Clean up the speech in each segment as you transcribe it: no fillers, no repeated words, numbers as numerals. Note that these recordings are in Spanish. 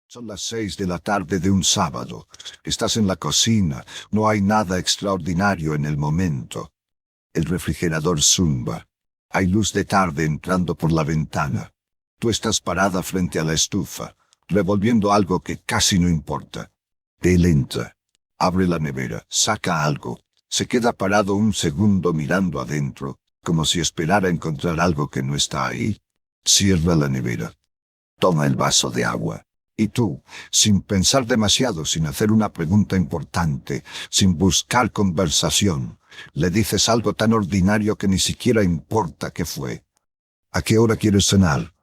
Son las 6 de la tarde de un sábado. Estás en la cocina. No hay nada extraordinario en el momento. El refrigerador zumba. Hay luz de tarde entrando por la ventana. Tú estás parada frente a la estufa, revolviendo algo que casi no importa. Él entra. Abre la nevera, saca algo. Se queda parado un segundo mirando adentro, como si esperara encontrar algo que no está ahí. Cierra la nevera. Toma el vaso de agua. Y tú, sin pensar demasiado, sin hacer una pregunta importante, sin buscar conversación, le dices algo tan ordinario que ni siquiera importa qué fue. ¿A qué hora quieres cenar?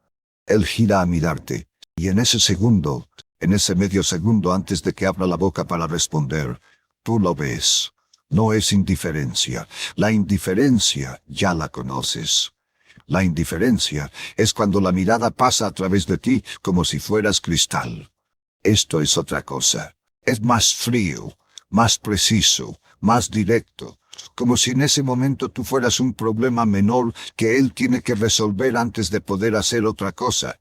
Él gira a mirarte, y en ese segundo, en ese medio segundo antes de que abra la boca para responder, tú lo ves. No es indiferencia. La indiferencia ya la conoces. La indiferencia es cuando la mirada pasa a través de ti como si fueras cristal. Esto es otra cosa. Es más frío, más preciso, más directo, como si en ese momento tú fueras un problema menor que él tiene que resolver antes de poder hacer otra cosa.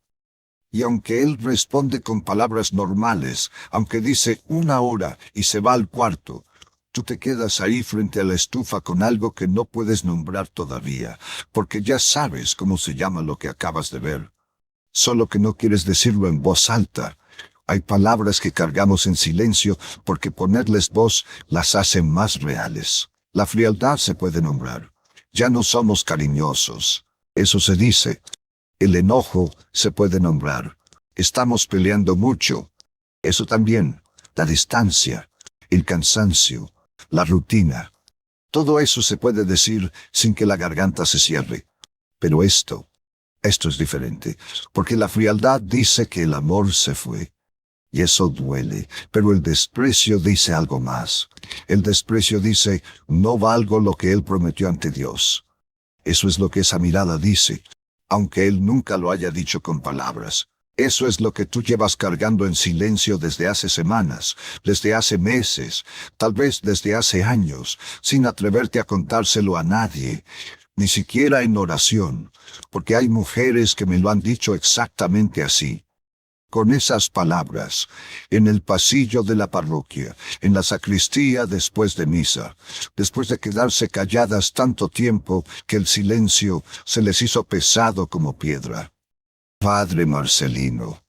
Y aunque él responde con palabras normales, aunque dice 1 hora y se va al cuarto, tú te quedas ahí frente a la estufa con algo que no puedes nombrar todavía, porque ya sabes cómo se llama lo que acabas de ver. Solo que no quieres decirlo en voz alta. Hay palabras que cargamos en silencio porque ponerles voz las hace más reales. La frialdad se puede nombrar. Ya no somos cariñosos. Eso se dice. El enojo se puede nombrar. Estamos peleando mucho. Eso también. La distancia, el cansancio, la rutina. Todo eso se puede decir sin que la garganta se cierre. Pero esto es diferente, porque la frialdad dice que el amor se fue. Y eso duele, pero el desprecio dice algo más. El desprecio dice, no valgo lo que él prometió ante Dios. Eso es lo que esa mirada dice, aunque él nunca lo haya dicho con palabras. Eso es lo que tú llevas cargando en silencio desde hace semanas, desde hace meses, tal vez desde hace años, sin atreverte a contárselo a nadie, ni siquiera en oración, porque hay mujeres que me lo han dicho exactamente así. Con esas palabras, en el pasillo de la parroquia, en la sacristía después de misa, después de quedarse calladas tanto tiempo que el silencio se les hizo pesado como piedra. Padre Marcelino,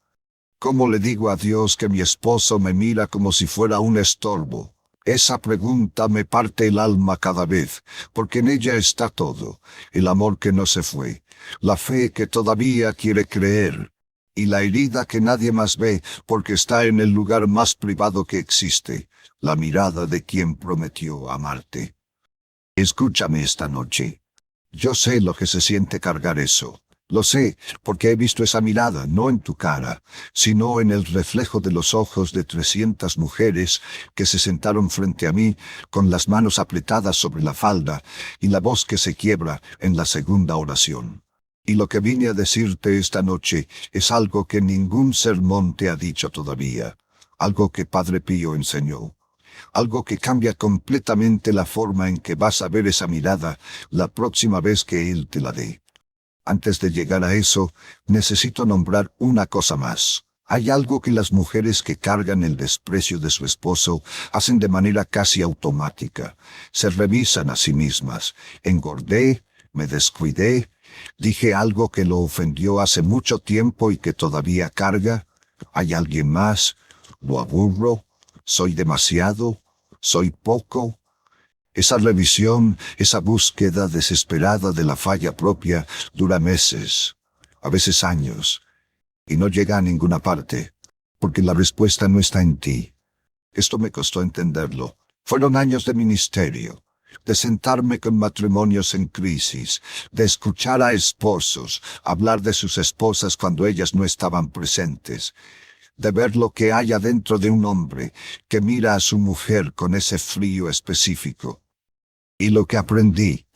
¿cómo le digo a Dios que mi esposo me mira como si fuera un estorbo? Esa pregunta me parte el alma cada vez, porque en ella está todo, el amor que no se fue, la fe que todavía quiere creer, y la herida que nadie más ve porque está en el lugar más privado que existe, la mirada de quien prometió amarte. Escúchame esta noche. Yo sé lo que se siente cargar eso. Lo sé, porque he visto esa mirada, no en tu cara, sino en el reflejo de los ojos de 300 mujeres que se sentaron frente a mí, con las manos apretadas sobre la falda, y la voz que se quiebra en la segunda oración. Y lo que vine a decirte esta noche es algo que ningún sermón te ha dicho todavía, algo que Padre Pío enseñó, algo que cambia completamente la forma en que vas a ver esa mirada la próxima vez que él te la dé. Antes de llegar a eso, necesito nombrar una cosa más. Hay algo que las mujeres que cargan el desprecio de su esposo hacen de manera casi automática. Se revisan a sí mismas. Engordé, me descuidé, dije algo que lo ofendió hace mucho tiempo y que todavía carga. ¿Hay alguien más? ¿Lo aburro? ¿Soy demasiado? ¿Soy poco? Esa revisión, esa búsqueda desesperada de la falla propia dura meses, a veces años, y no llega a ninguna parte, porque la respuesta no está en ti. Esto me costó entenderlo. Fueron años de ministerio, de sentarme con matrimonios en crisis, de escuchar a esposos hablar de sus esposas cuando ellas no estaban presentes, de ver lo que hay adentro de un hombre que mira a su mujer con ese frío específico. Y lo que aprendí,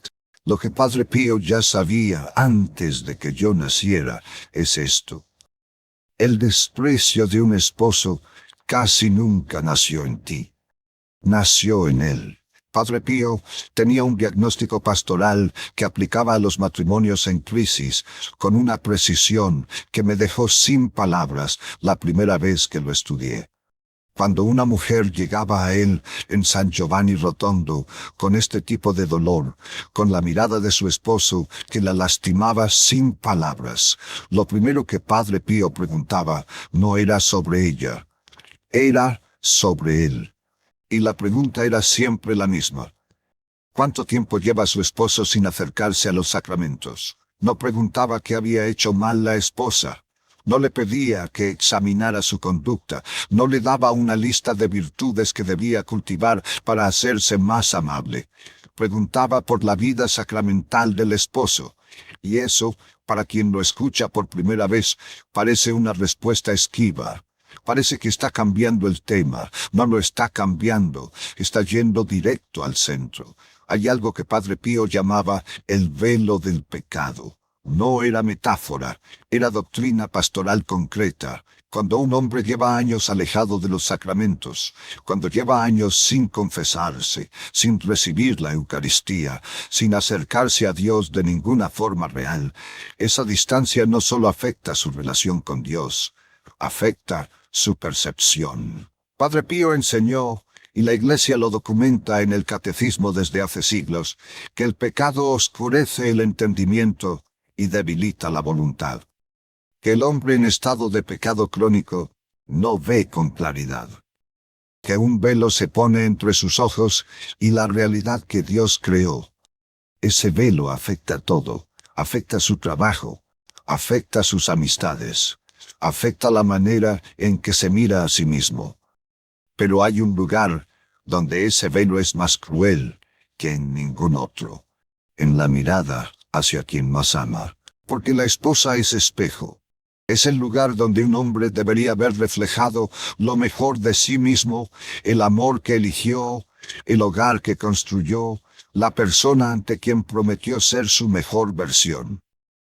lo que Padre Pío ya sabía antes de que yo naciera, es esto. El desprecio de un esposo casi nunca nació en ti. Nació en él. Padre Pío tenía un diagnóstico pastoral que aplicaba a los matrimonios en crisis con una precisión que me dejó sin palabras la primera vez que lo estudié. Cuando una mujer llegaba a él en San Giovanni Rotondo con este tipo de dolor, con la mirada de su esposo que la lastimaba sin palabras, lo primero que Padre Pío preguntaba no era sobre ella, era sobre él. Y la pregunta era siempre la misma. ¿Cuánto tiempo lleva su esposo sin acercarse a los sacramentos? No preguntaba qué había hecho mal la esposa. No le pedía que examinara su conducta, no le daba una lista de virtudes que debía cultivar para hacerse más amable. Preguntaba por la vida sacramental del esposo. Y eso, para quien lo escucha por primera vez, parece una respuesta esquiva. Parece que está cambiando el tema. No lo está cambiando, está yendo directo al centro. Hay algo que Padre Pío llamaba el velo del pecado. No era metáfora, era doctrina pastoral concreta. Cuando un hombre lleva años alejado de los sacramentos, cuando lleva años sin confesarse, sin recibir la Eucaristía, sin acercarse a Dios de ninguna forma real, esa distancia no solo afecta su relación con Dios, afecta su percepción. Padre Pío enseñó, y la Iglesia lo documenta en el Catecismo desde hace siglos, que el pecado oscurece el entendimiento y debilita la voluntad. Que el hombre en estado de pecado crónico no ve con claridad. Que un velo se pone entre sus ojos y la realidad que Dios creó. Ese velo afecta todo, afecta su trabajo, afecta sus amistades, afecta la manera en que se mira a sí mismo. Pero hay un lugar donde ese velo es más cruel que en ningún otro, en la mirada hacia quien más ama, porque la esposa es espejo. Es el lugar donde un hombre debería ver reflejado lo mejor de sí mismo, el amor que eligió, el hogar que construyó, la persona ante quien prometió ser su mejor versión.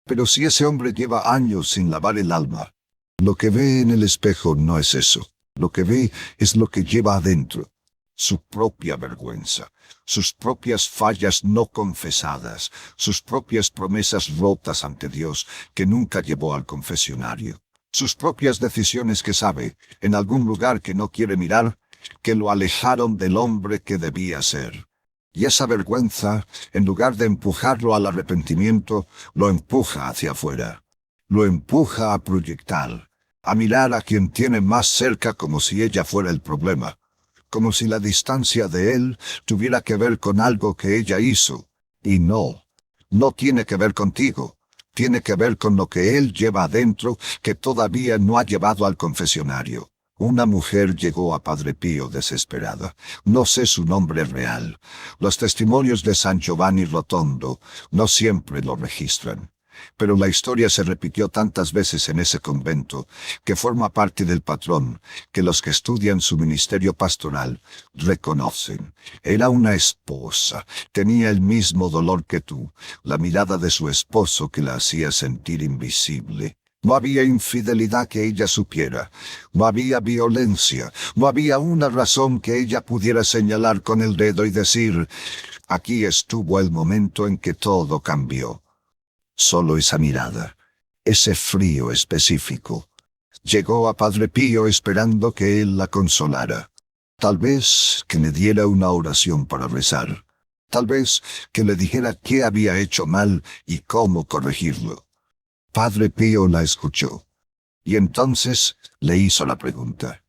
Pero si ese hombre lleva años sin lavar el alma, lo que ve en el espejo no es eso. Lo que ve es lo que lleva adentro, su propia vergüenza, sus propias fallas no confesadas, sus propias promesas rotas ante Dios que nunca llevó al confesionario, sus propias decisiones que sabe, en algún lugar que no quiere mirar, que lo alejaron del hombre que debía ser. Y esa vergüenza, en lugar de empujarlo al arrepentimiento, lo empuja hacia afuera, lo empuja a proyectar, a mirar a quien tiene más cerca como si ella fuera el problema, como si la distancia de él tuviera que ver con algo que ella hizo. Y no tiene que ver contigo, tiene que ver con lo que él lleva adentro que todavía no ha llevado al confesionario. Una mujer llegó a Padre Pío desesperada. No sé su nombre real. Los testimonios de San Giovanni Rotondo no siempre lo registran. Pero la historia se repitió tantas veces en ese convento, que forma parte del patrón, que los que estudian su ministerio pastoral reconocen. Era una esposa, tenía el mismo dolor que tú, la mirada de su esposo que la hacía sentir invisible. No había infidelidad que ella supiera, no había violencia, no había una razón que ella pudiera señalar con el dedo y decir, aquí estuvo el momento en que todo cambió. Solo esa mirada, ese frío específico, llegó a Padre Pío esperando que él la consolara. Tal vez que le diera una oración para rezar. Tal vez que le dijera qué había hecho mal y cómo corregirlo. Padre Pío la escuchó. Y entonces le hizo la pregunta.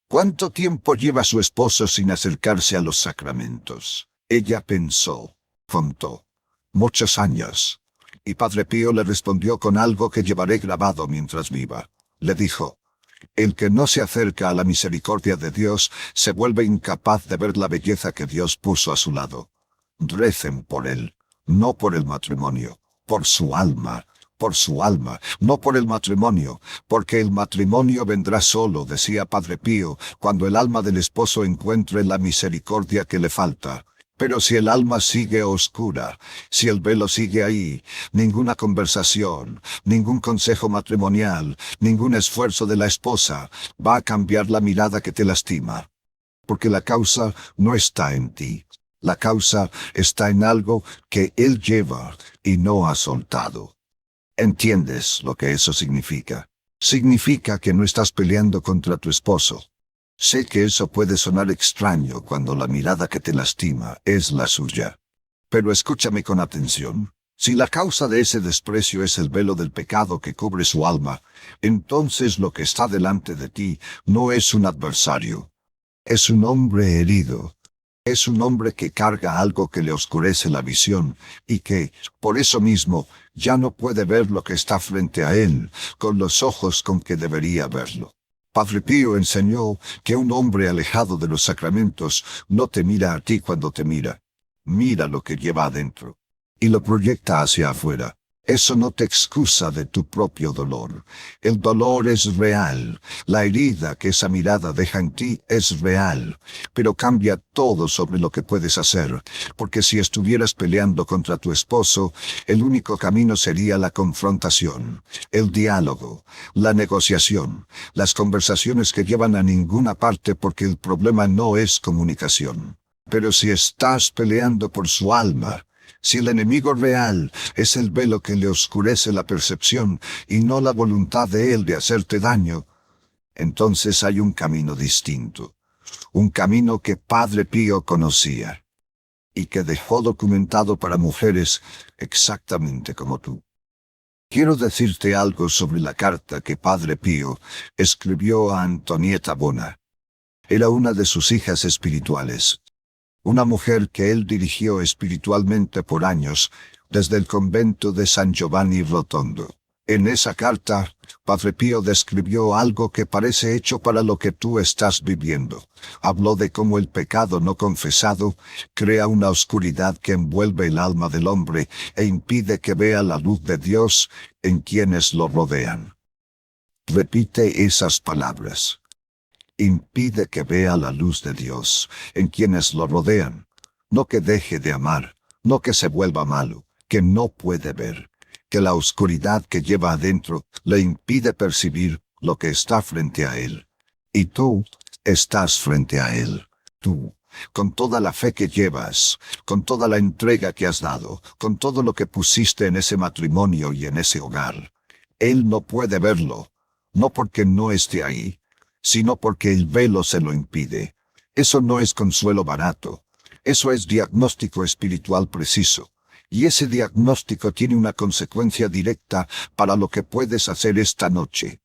¿Cuánto tiempo lleva su esposo sin acercarse a los sacramentos? Ella pensó, contó. Muchos años. Y Padre Pío le respondió con algo que llevaré grabado mientras viva. Le dijo, el que no se acerca a la misericordia de Dios se vuelve incapaz de ver la belleza que Dios puso a su lado. Recen por él, no por el matrimonio, por su alma, no por el matrimonio, porque el matrimonio vendrá solo, decía Padre Pío, cuando el alma del esposo encuentre la misericordia que le falta. Pero si el alma sigue oscura, si el velo sigue ahí, ninguna conversación, ningún consejo matrimonial, ningún esfuerzo de la esposa va a cambiar la mirada que te lastima. Porque la causa no está en ti. La causa está en algo que él lleva y no ha soltado. ¿Entiendes lo que eso significa? Significa que no estás peleando contra tu esposo. Sé que eso puede sonar extraño cuando la mirada que te lastima es la suya. Pero escúchame con atención. Si la causa de ese desprecio es el velo del pecado que cubre su alma, entonces lo que está delante de ti no es un adversario. Es un hombre herido. Es un hombre que carga algo que le oscurece la visión y que, por eso mismo, ya no puede ver lo que está frente a él con los ojos con que debería verlo. Padre Pío enseñó que un hombre alejado de los sacramentos no te mira a ti cuando te mira. Mira lo que lleva adentro y lo proyecta hacia afuera. Eso no te excusa de tu propio dolor. El dolor es real. La herida que esa mirada deja en ti es real. Pero cambia todo sobre lo que puedes hacer. Porque si estuvieras peleando contra tu esposo, el único camino sería la confrontación, el diálogo, la negociación, las conversaciones que llevan a ninguna parte porque el problema no es comunicación. Pero si estás peleando por su alma, si el enemigo real es el velo que le oscurece la percepción y no la voluntad de él de hacerte daño, entonces hay un camino distinto, un camino que Padre Pío conocía y que dejó documentado para mujeres exactamente como tú. Quiero decirte algo sobre la carta que Padre Pío escribió a Antonieta Bona. Era una de sus hijas espirituales. Una mujer que él dirigió espiritualmente por años, desde el convento de San Giovanni Rotondo. En esa carta, Padre Pío describió algo que parece hecho para lo que tú estás viviendo. Habló de cómo el pecado no confesado crea una oscuridad que envuelve el alma del hombre e impide que vea la luz de Dios en quienes lo rodean. Repite esas palabras. Impide que vea la luz de Dios en quienes lo rodean. No que deje de amar, no que se vuelva malo, que no puede ver, que la oscuridad que lleva adentro le impide percibir lo que está frente a él. Y tú estás frente a él. Tú, con toda la fe que llevas, con toda la entrega que has dado, con todo lo que pusiste en ese matrimonio y en ese hogar. Él no puede verlo, no porque no esté ahí, sino porque el velo se lo impide. Eso no es consuelo barato. Eso es diagnóstico espiritual preciso. Y ese diagnóstico tiene una consecuencia directa para lo que puedes hacer esta noche.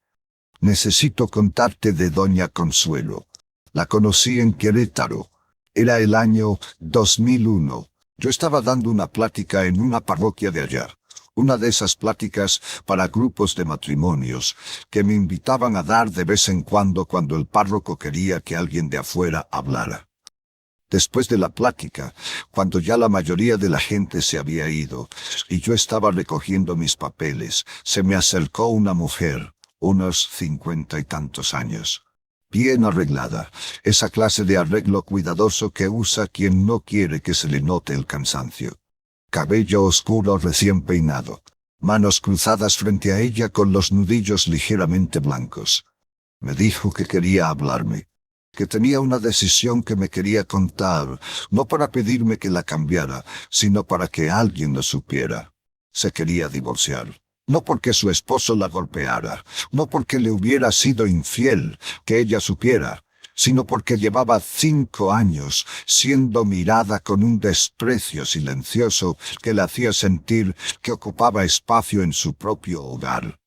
Necesito contarte de Doña Consuelo. La conocí en Querétaro. Era el año 2001. Yo estaba dando una plática en una parroquia de allá. Una de esas pláticas para grupos de matrimonios que me invitaban a dar de vez en cuando el párroco quería que alguien de afuera hablara. Después de la plática, cuando ya la mayoría de la gente se había ido y yo estaba recogiendo mis papeles, se me acercó una mujer, unos 50 y tantos años. Bien arreglada, esa clase de arreglo cuidadoso que usa quien no quiere que se le note el cansancio. Cabello oscuro recién peinado, manos cruzadas frente a ella con los nudillos ligeramente blancos. Me dijo que quería hablarme, que tenía una decisión que me quería contar, no para pedirme que la cambiara, sino para que alguien lo supiera. Se quería divorciar. No porque su esposo la golpeara, no porque le hubiera sido infiel, que ella supiera, sino porque llevaba 5 años siendo mirada con un desprecio silencioso que le hacía sentir que ocupaba espacio en su propio hogar.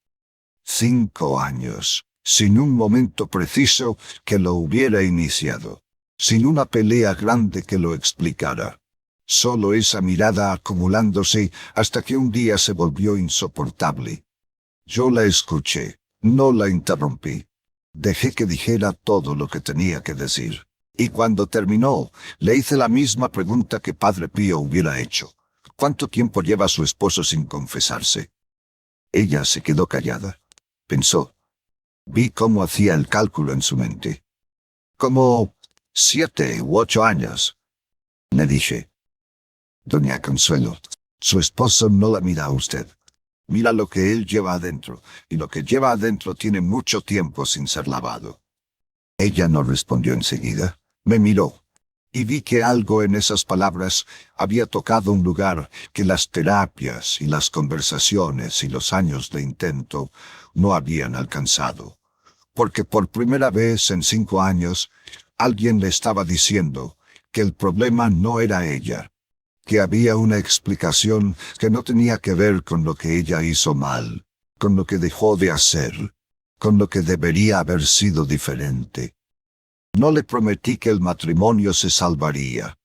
5 años, sin un momento preciso que lo hubiera iniciado, sin una pelea grande que lo explicara. Solo esa mirada acumulándose hasta que un día se volvió insoportable. Yo la escuché, no la interrumpí. Dejé que dijera todo lo que tenía que decir. Y cuando terminó, le hice la misma pregunta que Padre Pío hubiera hecho. ¿Cuánto tiempo lleva su esposo sin confesarse? Ella se quedó callada. Pensó. Vi cómo hacía el cálculo en su mente. Como 7 u 8 años. Le dije. Doña Consuelo, su esposo no la mira a usted. Mira lo que él lleva adentro, y lo que lleva adentro tiene mucho tiempo sin ser lavado. Ella no respondió enseguida. Me miró, y vi que algo en esas palabras había tocado un lugar que las terapias y las conversaciones y los años de intento no habían alcanzado. Porque por primera vez en 5 años, alguien le estaba diciendo que el problema no era ella, que había una explicación que no tenía que ver con lo que ella hizo mal, con lo que dejó de hacer, con lo que debería haber sido diferente. No le prometí que el matrimonio se salvaría.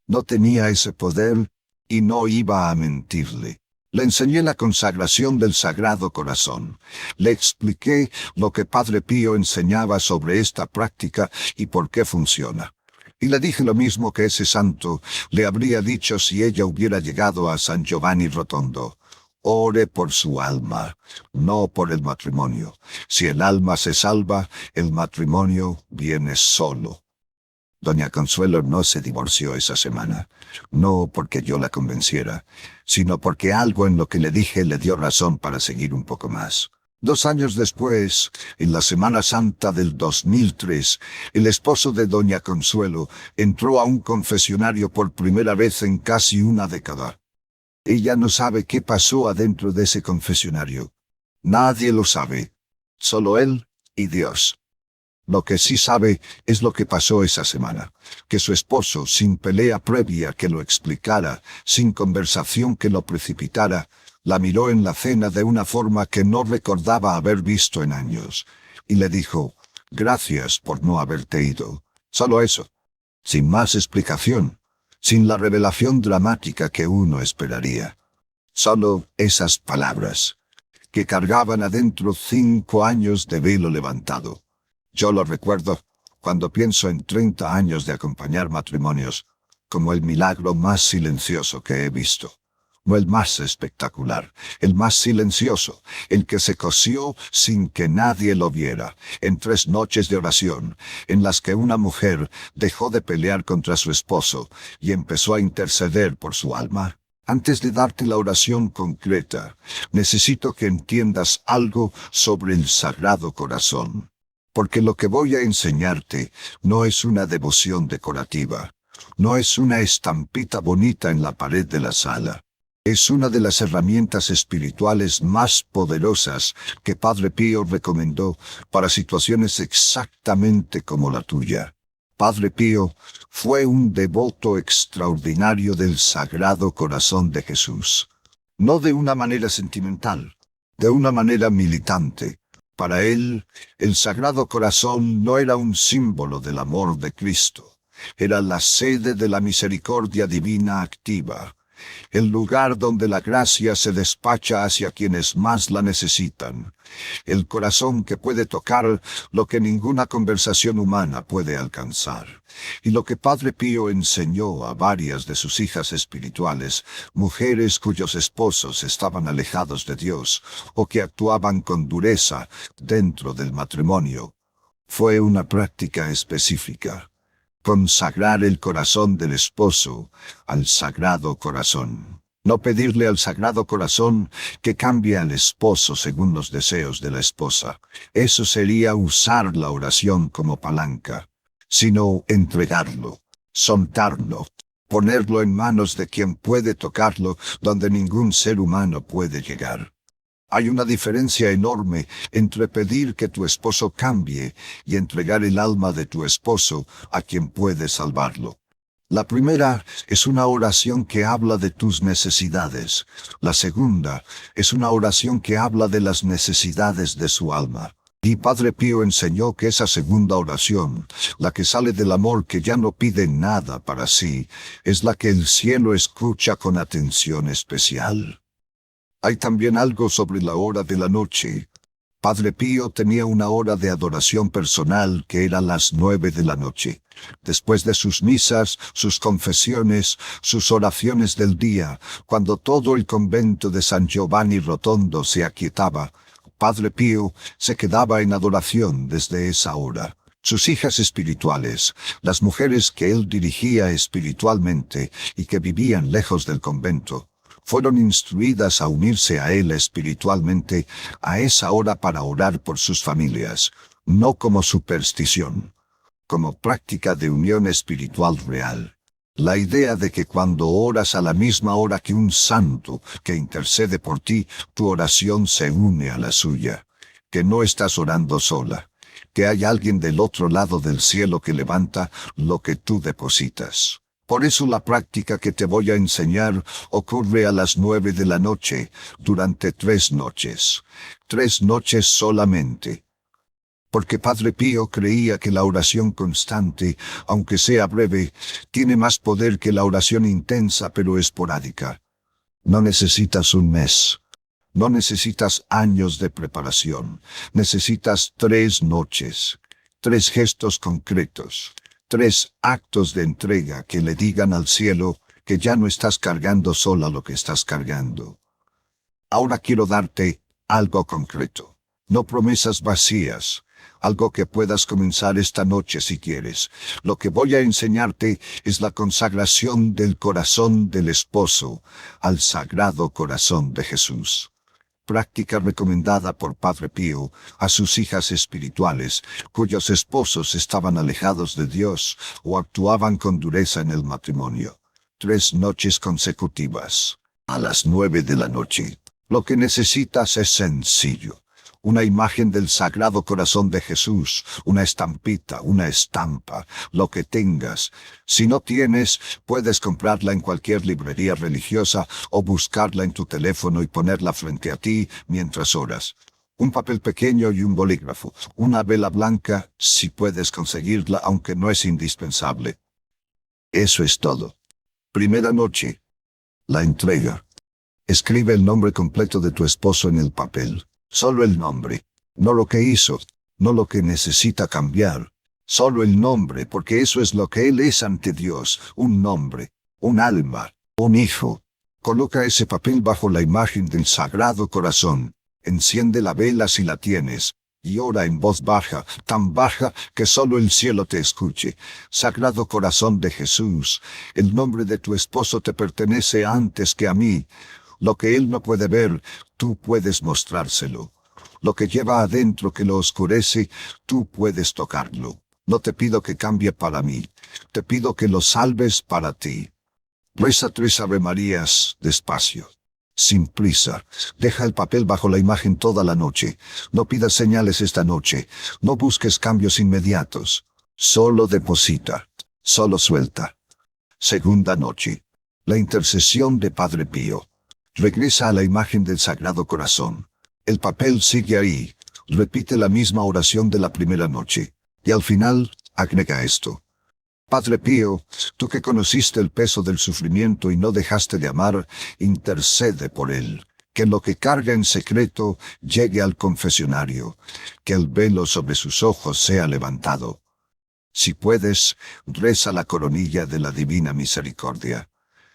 No tenía ese poder y no iba a mentirle. Le enseñé la consagración del Sagrado Corazón. Le expliqué lo que Padre Pío enseñaba sobre esta práctica y por qué funciona. Y le dije lo mismo que ese santo le habría dicho si ella hubiera llegado a San Giovanni Rotondo. Ore por su alma, no por el matrimonio. Si el alma se salva, el matrimonio viene solo. Doña Consuelo no se divorció esa semana, no porque yo la convenciera, sino porque algo en lo que le dije le dio razón para seguir un poco más. 2 años después, en la Semana Santa del 2003, el esposo de Doña Consuelo entró a un confesionario por primera vez en casi una década. Ella no sabe qué pasó adentro de ese confesionario. Nadie lo sabe, solo él y Dios. Lo que sí sabe es lo que pasó esa semana, que su esposo, sin pelea previa que lo explicara, sin conversación que lo precipitara, la miró en la cena de una forma que no recordaba haber visto en años, y le dijo, «Gracias por no haberte ido». Solo eso, sin más explicación, sin la revelación dramática que uno esperaría. Solo esas palabras, que cargaban adentro 5 años de velo levantado. Yo lo recuerdo, cuando pienso en 30 años de acompañar matrimonios, como el milagro más silencioso que he visto. No el más espectacular, el más silencioso, el que se cosió sin que nadie lo viera, en 3 noches de oración, en las que una mujer dejó de pelear contra su esposo y empezó a interceder por su alma. Antes de darte la oración concreta, necesito que entiendas algo sobre el Sagrado Corazón. Porque lo que voy a enseñarte no es una devoción decorativa, no es una estampita bonita en la pared de la sala. Es una de las herramientas espirituales más poderosas que Padre Pío recomendó para situaciones exactamente como la tuya. Padre Pío fue un devoto extraordinario del Sagrado Corazón de Jesús. No de una manera sentimental, de una manera militante. Para él, el Sagrado Corazón no era un símbolo del amor de Cristo. Era la sede de la misericordia divina activa. El lugar donde la gracia se despacha hacia quienes más la necesitan. El corazón que puede tocar lo que ninguna conversación humana puede alcanzar. Y lo que Padre Pío enseñó a varias de sus hijas espirituales, mujeres cuyos esposos estaban alejados de Dios o que actuaban con dureza dentro del matrimonio, fue una práctica específica. Consagrar el corazón del esposo al Sagrado Corazón. No pedirle al Sagrado Corazón que cambie al esposo según los deseos de la esposa. Eso sería usar la oración como palanca, sino entregarlo, soltarlo, ponerlo en manos de quien puede tocarlo donde ningún ser humano puede llegar. Hay una diferencia enorme entre pedir que tu esposo cambie y entregar el alma de tu esposo a quien puede salvarlo. La primera es una oración que habla de tus necesidades. La segunda es una oración que habla de las necesidades de su alma. Y Padre Pío enseñó que esa segunda oración, la que sale del amor que ya no pide nada para sí, es la que el cielo escucha con atención especial. Hay también algo sobre la hora de la noche. Padre Pío tenía una hora de adoración personal que era las 9 de la noche. Después de sus misas, sus confesiones, sus oraciones del día, cuando todo el convento de San Giovanni Rotondo se aquietaba, Padre Pío se quedaba en adoración desde esa hora. Sus hijas espirituales, las mujeres que él dirigía espiritualmente y que vivían lejos del convento, fueron instruidas a unirse a él espiritualmente a esa hora para orar por sus familias, no como superstición, como práctica de unión espiritual real. La idea de que cuando oras a la misma hora que un santo que intercede por ti, tu oración se une a la suya, que no estás orando sola, que hay alguien del otro lado del cielo que levanta lo que tú depositas. Por eso la práctica que te voy a enseñar ocurre a las 9 de la noche, durante 3 noches. 3 noches solamente. Porque Padre Pío creía que la oración constante, aunque sea breve, tiene más poder que la oración intensa pero esporádica. No necesitas un mes. No necesitas años de preparación. Necesitas 3 noches. 3 gestos concretos. 3 actos de entrega que le digan al cielo que ya no estás cargando sola lo que estás cargando. Ahora quiero darte algo concreto. No promesas vacías. Algo que puedas comenzar esta noche si quieres. Lo que voy a enseñarte es la consagración del corazón del esposo al Sagrado Corazón de Jesús. Práctica recomendada por Padre Pío a sus hijas espirituales, cuyos esposos estaban alejados de Dios o actuaban con dureza en el matrimonio. 3 noches consecutivas, a las 9 de la noche. Lo que necesitas es sencillo. Una imagen del Sagrado Corazón de Jesús, una estampita, una estampa, lo que tengas. Si no tienes, puedes comprarla en cualquier librería religiosa o buscarla en tu teléfono y ponerla frente a ti mientras oras. Un papel pequeño y un bolígrafo, una vela blanca, si puedes conseguirla, aunque no es indispensable. Eso es todo. Primera noche. La entrega. Escribe el nombre completo de tu esposo en el papel. Solo el nombre, no lo que hizo, no lo que necesita cambiar. Solo el nombre, porque eso es lo que él es ante Dios, un nombre, un alma, un hijo. Coloca ese papel bajo la imagen del Sagrado Corazón. Enciende la vela si la tienes, y ora en voz baja, tan baja que solo el cielo te escuche. Sagrado Corazón de Jesús, el nombre de tu esposo te pertenece antes que a mí. Lo que él no puede ver, tú puedes mostrárselo. Lo que lleva adentro que lo oscurece, tú puedes tocarlo. No te pido que cambie para mí, te pido que lo salves para ti. Reza 3 Ave Marías, despacio. Sin prisa, deja el papel bajo la imagen toda la noche. No pidas señales esta noche, no busques cambios inmediatos. Solo deposita, solo suelta. Segunda noche. La intercesión de Padre Pío. Regresa a la imagen del Sagrado Corazón. El papel sigue ahí. Repite la misma oración de la primera noche. Y al final, agrega esto. Padre Pío, tú que conociste el peso del sufrimiento y no dejaste de amar, intercede por él. Que lo que carga en secreto llegue al confesionario. Que el velo sobre sus ojos sea levantado. Si puedes, reza la coronilla de la Divina Misericordia.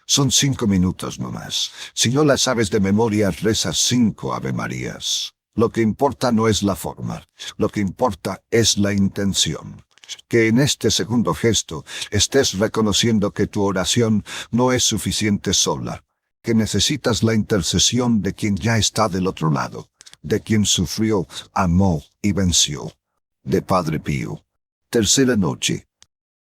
Son 5 minutos nomás. Si no la sabes de memoria, reza 5 Ave Marías. Lo que importa no es la forma. Lo que importa es la intención. Que en este segundo gesto estés reconociendo que tu oración no es suficiente sola. Que necesitas la intercesión de quien ya está del otro lado. De quien sufrió, amó y venció. De Padre Pío. Tercera noche.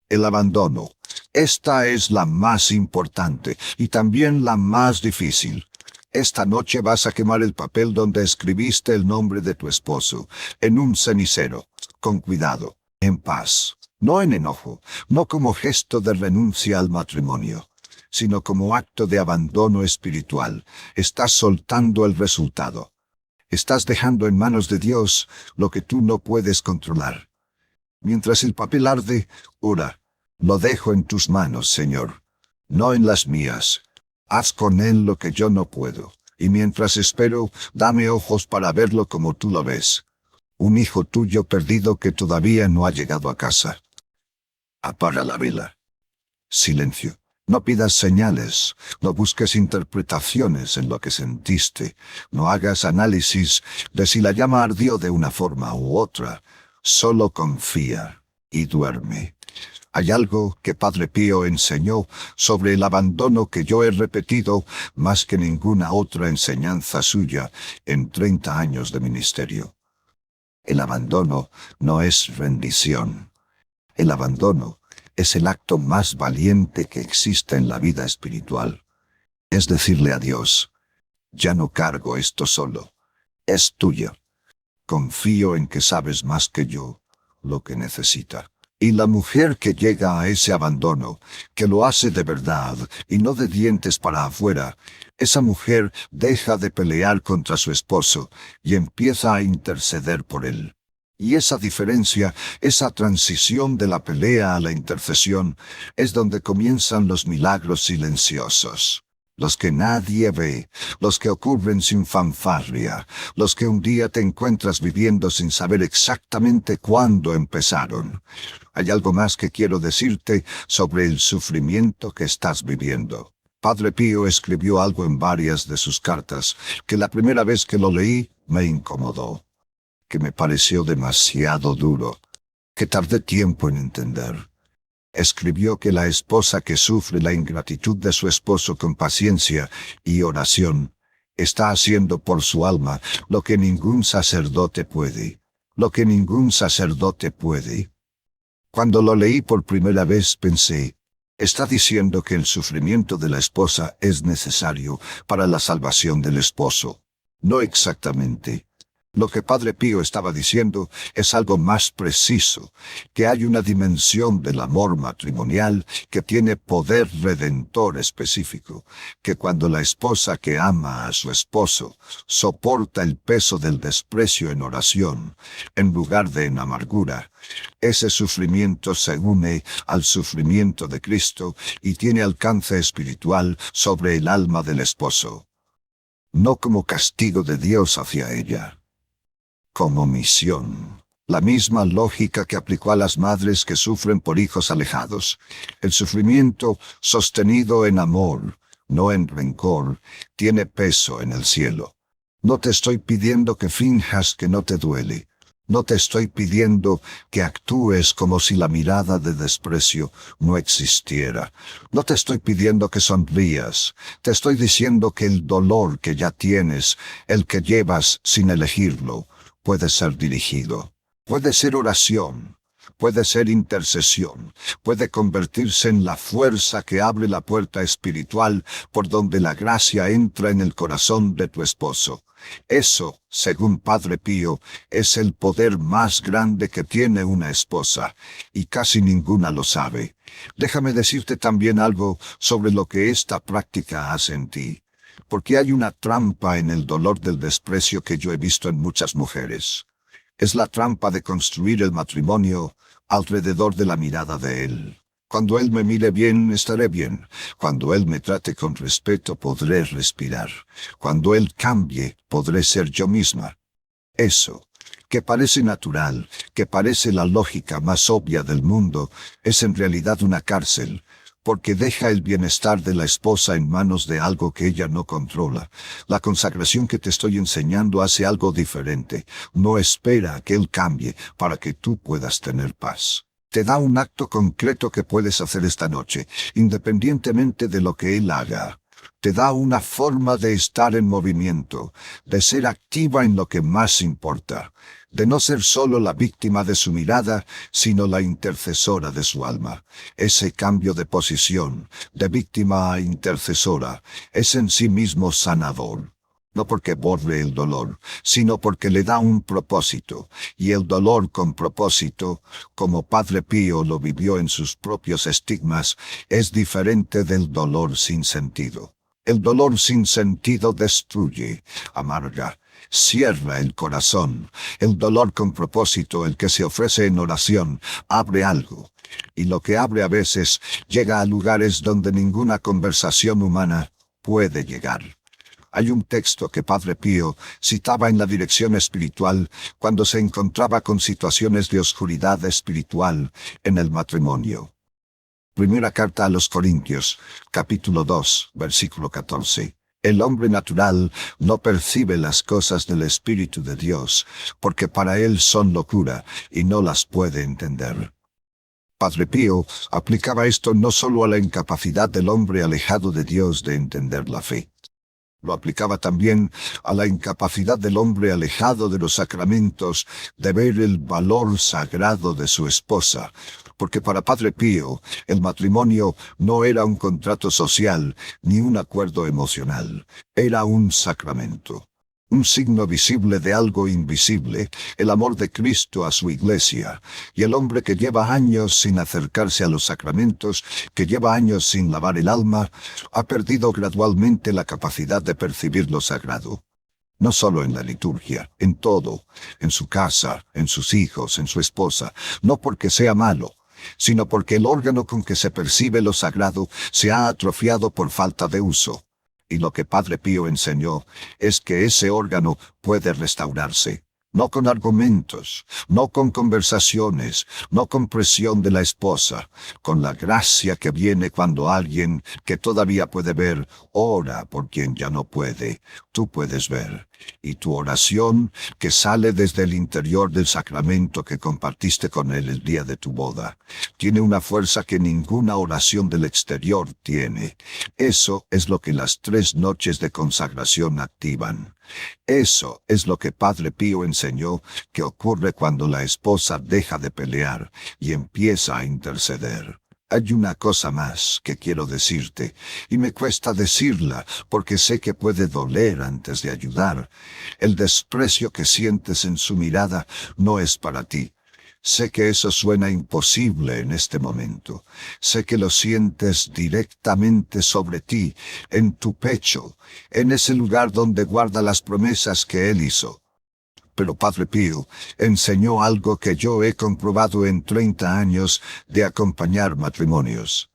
El abandono. Esta es la más importante y también la más difícil. Esta noche vas a quemar el papel donde escribiste el nombre de tu esposo, en un cenicero, con cuidado, en paz, no en enojo, no como gesto de renuncia al matrimonio, sino como acto de abandono espiritual. Estás soltando el resultado. Estás dejando en manos de Dios lo que tú no puedes controlar. Mientras el papel arde, ora. Lo dejo en tus manos, Señor, no en las mías. Haz con él lo que yo no puedo, y mientras espero, dame ojos para verlo como tú lo ves. Un hijo tuyo perdido que todavía no ha llegado a casa. Apaga la vela. Silencio. No pidas señales, no busques interpretaciones en lo que sentiste, no hagas análisis de si la llama ardió de una forma u otra. Solo confía y duerme. Hay algo que Padre Pío enseñó sobre el abandono que yo he repetido más que ninguna otra enseñanza suya en 30 años de ministerio. El abandono no es rendición. El abandono es el acto más valiente que existe en la vida espiritual. Es decirle a Dios, ya no cargo esto solo, es tuyo. Confío en que sabes más que yo lo que necesita. Y la mujer que llega a ese abandono, que lo hace de verdad y no de dientes para afuera, esa mujer deja de pelear contra su esposo y empieza a interceder por él. Y esa diferencia, esa transición de la pelea a la intercesión, es donde comienzan los milagros silenciosos. Los que nadie ve, los que ocurren sin fanfarria, los que un día te encuentras viviendo sin saber exactamente cuándo empezaron. Hay algo más que quiero decirte sobre el sufrimiento que estás viviendo. Padre Pío escribió algo en varias de sus cartas que la primera vez que lo leí me incomodó, que me pareció demasiado duro, que tardé tiempo en entender. Escribió que la esposa que sufre la ingratitud de su esposo con paciencia y oración, está haciendo por su alma lo que ningún sacerdote puede, lo que ningún sacerdote puede. Cuando lo leí por primera vez pensé, está diciendo que el sufrimiento de la esposa es necesario para la salvación del esposo. No exactamente. Lo que Padre Pío estaba diciendo es algo más preciso, que hay una dimensión del amor matrimonial que tiene poder redentor específico, que cuando la esposa que ama a su esposo soporta el peso del desprecio en oración, en lugar de en amargura, ese sufrimiento se une al sufrimiento de Cristo y tiene alcance espiritual sobre el alma del esposo, no como castigo de Dios hacia ella, como misión. La misma lógica que aplicó a las madres que sufren por hijos alejados. El sufrimiento sostenido en amor, no en rencor, tiene peso en el cielo. No te estoy pidiendo que finjas que no te duele. No te estoy pidiendo que actúes como si la mirada de desprecio no existiera. No te estoy pidiendo que sonrías. Te estoy diciendo que el dolor que ya tienes, el que llevas sin elegirlo, puede ser dirigido, puede ser oración, puede ser intercesión, puede convertirse en la fuerza que abre la puerta espiritual por donde la gracia entra en el corazón de tu esposo. Eso, según Padre Pío, es el poder más grande que tiene una esposa, y casi ninguna lo sabe. Déjame decirte también algo sobre lo que esta práctica hace en ti. Porque hay una trampa en el dolor del desprecio que yo he visto en muchas mujeres. Es la trampa de construir el matrimonio alrededor de la mirada de él. Cuando él me mire bien, estaré bien. Cuando él me trate con respeto, podré respirar. Cuando él cambie, podré ser yo misma. Eso, que parece natural, que parece la lógica más obvia del mundo, es en realidad una cárcel, porque deja el bienestar de la esposa en manos de algo que ella no controla. La consagración que te estoy enseñando hace algo diferente. No espera a que él cambie para que tú puedas tener paz. Te da un acto concreto que puedes hacer esta noche, independientemente de lo que él haga. Te da una forma de estar en movimiento, de ser activa en lo que más importa, de no ser solo la víctima de su mirada, sino la intercesora de su alma. Ese cambio de posición, de víctima a intercesora, es en sí mismo sanador. No porque borre el dolor, sino porque le da un propósito, y el dolor con propósito, como Padre Pío lo vivió en sus propios estigmas, es diferente del dolor sin sentido. El dolor sin sentido destruye, amarga, cierra el corazón. El dolor con propósito, el que se ofrece en oración, abre algo. Y lo que abre a veces llega a lugares donde ninguna conversación humana puede llegar. Hay un texto que Padre Pío citaba en la dirección espiritual cuando se encontraba con situaciones de oscuridad espiritual en el matrimonio. Primera carta a los Corintios, capítulo 2, versículo 14. El hombre natural no percibe las cosas del Espíritu de Dios, porque para él son locura y no las puede entender. Padre Pío aplicaba esto no solo a la incapacidad del hombre alejado de Dios de entender la fe. Lo aplicaba también a la incapacidad del hombre alejado de los sacramentos de ver el valor sagrado de su esposa, porque para Padre Pío el matrimonio no era un contrato social ni un acuerdo emocional, era un sacramento. Un signo visible de algo invisible, el amor de Cristo a su iglesia, y el hombre que lleva años sin acercarse a los sacramentos, que lleva años sin lavar el alma, ha perdido gradualmente la capacidad de percibir lo sagrado. No solo en la liturgia, en todo, en su casa, en sus hijos, en su esposa, no porque sea malo, sino porque el órgano con que se percibe lo sagrado se ha atrofiado por falta de uso. Y lo que Padre Pío enseñó es que ese órgano puede restaurarse, no con argumentos, no con conversaciones, no con presión de la esposa, con la gracia que viene cuando alguien que todavía puede ver ora por quien ya no puede. Tú puedes ver. Y tu oración, que sale desde el interior del sacramento que compartiste con él el día de tu boda, tiene una fuerza que ninguna oración del exterior tiene. Eso es lo que las 3 noches de consagración activan. Eso es lo que Padre Pío enseñó que ocurre cuando la esposa deja de pelear y empieza a interceder. Hay una cosa más que quiero decirte, y me cuesta decirla porque sé que puede doler antes de ayudar. El desprecio que sientes en su mirada no es para ti. Sé que eso suena imposible en este momento. Sé que lo sientes directamente sobre ti, en tu pecho, en ese lugar donde guarda las promesas que él hizo. Pero Padre Pío enseñó algo que yo he comprobado en 30 años de acompañar matrimonios.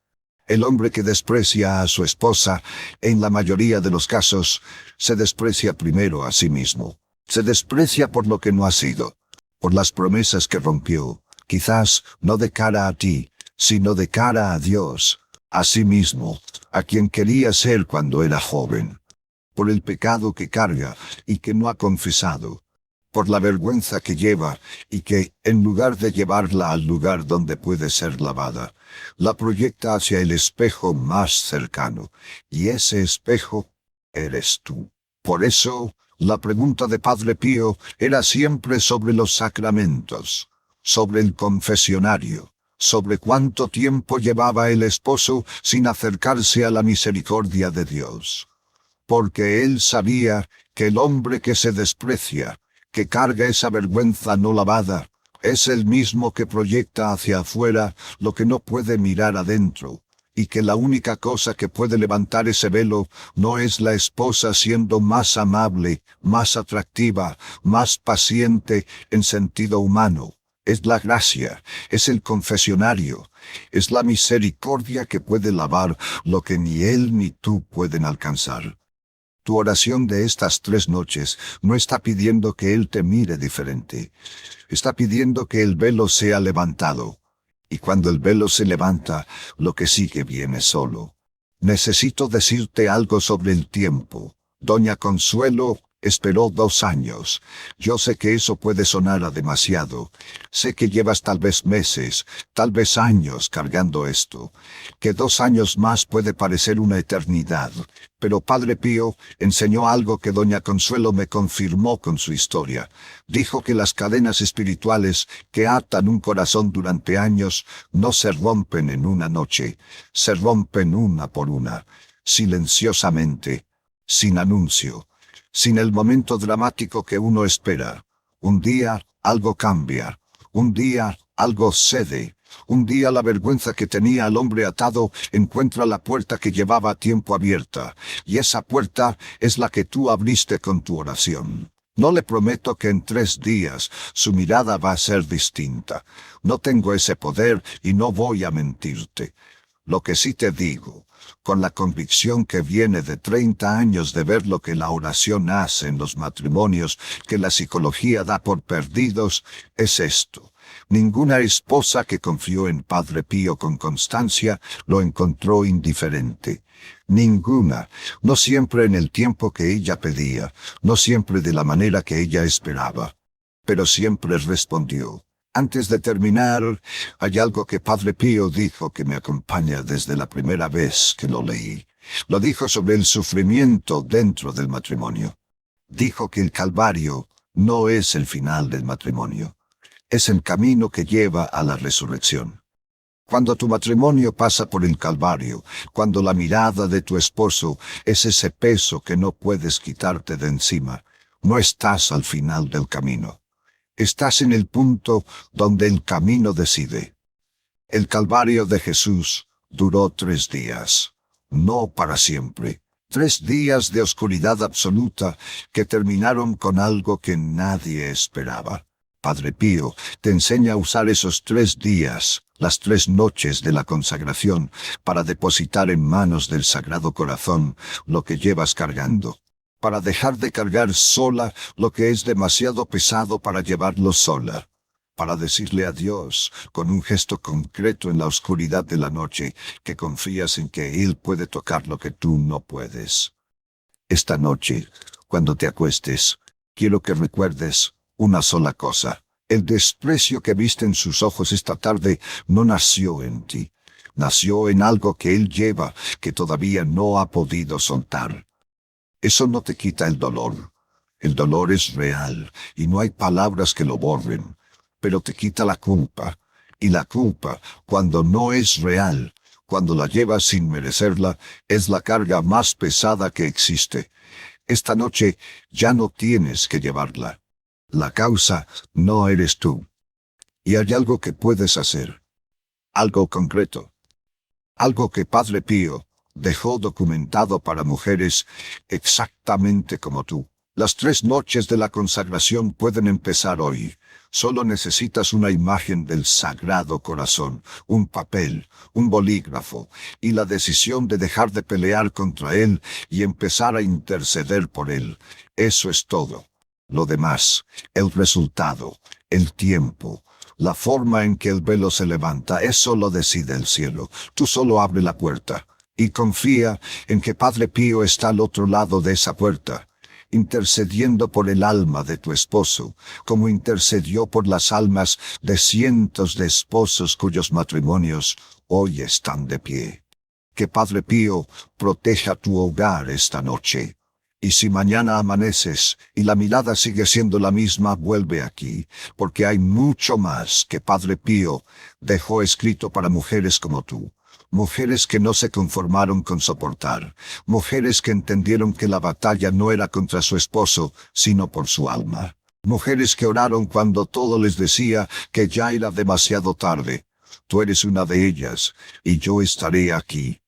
El hombre que desprecia a su esposa, en la mayoría de los casos, se desprecia primero a sí mismo. Se desprecia por lo que no ha sido, por las promesas que rompió, quizás no de cara a ti, sino de cara a Dios, a sí mismo, a quien quería ser cuando era joven, por el pecado que carga y que no ha confesado, por la vergüenza que lleva y que, en lugar de llevarla al lugar donde puede ser lavada, la proyecta hacia el espejo más cercano, y ese espejo eres tú. Por eso, la pregunta de Padre Pío era siempre sobre los sacramentos, sobre el confesionario, sobre cuánto tiempo llevaba el esposo sin acercarse a la misericordia de Dios. Porque él sabía que el hombre que se desprecia, que carga esa vergüenza no lavada, es el mismo que proyecta hacia afuera lo que no puede mirar adentro, y que la única cosa que puede levantar ese velo no es la esposa siendo más amable, más atractiva, más paciente en sentido humano. Es la gracia, es el confesionario, es la misericordia que puede lavar lo que ni él ni tú pueden alcanzar. Tu oración de estas 3 noches no está pidiendo que Él te mire diferente. Está pidiendo que el velo sea levantado. Y cuando el velo se levanta, lo que sigue viene solo. Necesito decirte algo sobre el tiempo. Doña Consuelo esperó 2 años. Yo sé que eso puede sonar a demasiado. Sé que llevas tal vez meses, tal vez años cargando esto. Que 2 años más puede parecer una eternidad. Pero Padre Pío enseñó algo que Doña Consuelo me confirmó con su historia. Dijo que las cadenas espirituales que atan un corazón durante años no se rompen en una noche. Se rompen una por una, silenciosamente, sin anuncio, sin el momento dramático que uno espera. Un día algo cambia, un día algo cede, un día la vergüenza que tenía al hombre atado encuentra la puerta que llevaba tiempo abierta, y esa puerta es la que tú abriste con tu oración. No le prometo que en 3 días su mirada va a ser distinta. No tengo ese poder y no voy a mentirte. Lo que sí te digo, con la convicción que viene de 30 años de ver lo que la oración hace en los matrimonios que la psicología da por perdidos, es esto. Ninguna esposa que confió en Padre Pío con constancia lo encontró indiferente. Ninguna, no siempre en el tiempo que ella pedía, no siempre de la manera que ella esperaba, pero siempre respondió. Antes de terminar, hay algo que Padre Pío dijo que me acompaña desde la primera vez que lo leí. Lo dijo sobre el sufrimiento dentro del matrimonio. Dijo que el Calvario no es el final del matrimonio. Es el camino que lleva a la resurrección. Cuando tu matrimonio pasa por el Calvario, cuando la mirada de tu esposo es ese peso que no puedes quitarte de encima, no estás al final del camino. Estás en el punto donde el camino decide. El Calvario de Jesús duró 3 días, no para siempre. 3 días de oscuridad absoluta que terminaron con algo que nadie esperaba. Padre Pío te enseña a usar esos 3 días, las 3 noches de la consagración, para depositar en manos del Sagrado Corazón lo que llevas cargando, para dejar de cargar sola lo que es demasiado pesado para llevarlo sola, para decirle a Dios, con un gesto concreto en la oscuridad de la noche, que confías en que Él puede tocar lo que tú no puedes. Esta noche, cuando te acuestes, quiero que recuerdes una sola cosa. El desprecio que viste en sus ojos esta tarde no nació en ti. Nació en algo que Él lleva, que todavía no ha podido soltar. Eso no te quita el dolor. El dolor es real, y no hay palabras que lo borren. Pero te quita la culpa. Y la culpa, cuando no es real, cuando la llevas sin merecerla, es la carga más pesada que existe. Esta noche ya no tienes que llevarla. La causa no eres tú. Y hay algo que puedes hacer. Algo concreto. Algo que Padre Pío dejó documentado para mujeres exactamente como tú. Las 3 noches de la consagración pueden empezar hoy. Solo necesitas una imagen del Sagrado Corazón, un papel, un bolígrafo, y la decisión de dejar de pelear contra Él y empezar a interceder por Él. Eso es todo. Lo demás, el resultado, el tiempo, la forma en que el velo se levanta, eso lo decide el cielo. Tú solo abre la puerta y confía en que Padre Pío está al otro lado de esa puerta, intercediendo por el alma de tu esposo, como intercedió por las almas de cientos de esposos cuyos matrimonios hoy están de pie. Que Padre Pío proteja tu hogar esta noche. Y si mañana amaneces y la mirada sigue siendo la misma, vuelve aquí, porque hay mucho más que Padre Pío dejó escrito para mujeres como tú. Mujeres que no se conformaron con soportar. Mujeres que entendieron que la batalla no era contra su esposo, sino por su alma. Mujeres que oraron cuando todo les decía que ya era demasiado tarde. Tú eres una de ellas, y yo estaré aquí.